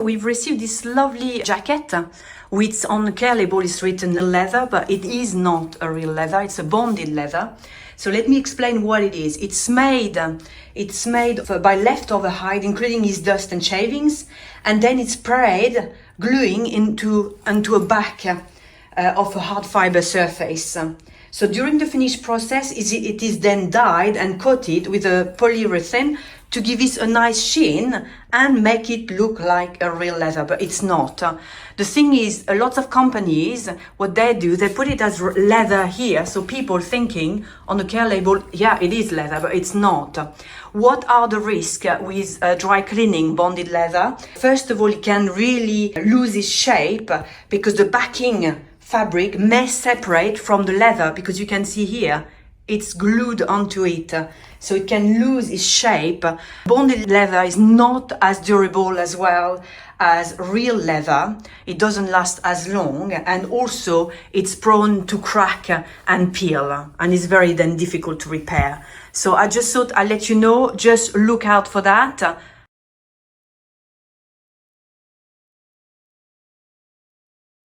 We've received this lovely jacket, which on the care label is written leather, but it is not a real leather, it's a bonded leather. So let me explain what it is. It's made by leftover hide, including his dust and shavings, and then it's sprayed, gluing into a back of a hard fiber surface. So during the finish process, it is then dyed and coated with a polyurethane to give it a nice sheen and make it look like a real leather, but it's not. The thing is, a lot of companies, what they do, they put it as leather here, so people thinking on the care label, yeah, it is leather, but it's not. What are the risks with dry cleaning bonded leather? First of all, it can really lose its shape because the backing fabric may separate from the leather, because you can see here, it's glued onto it, so it can lose its shape. Bonded leather is not as durable as well as real leather. It doesn't last as long, and also it's prone to crack and peel, and it's very then difficult to repair. So I just thought I'd let you know, just look out for that.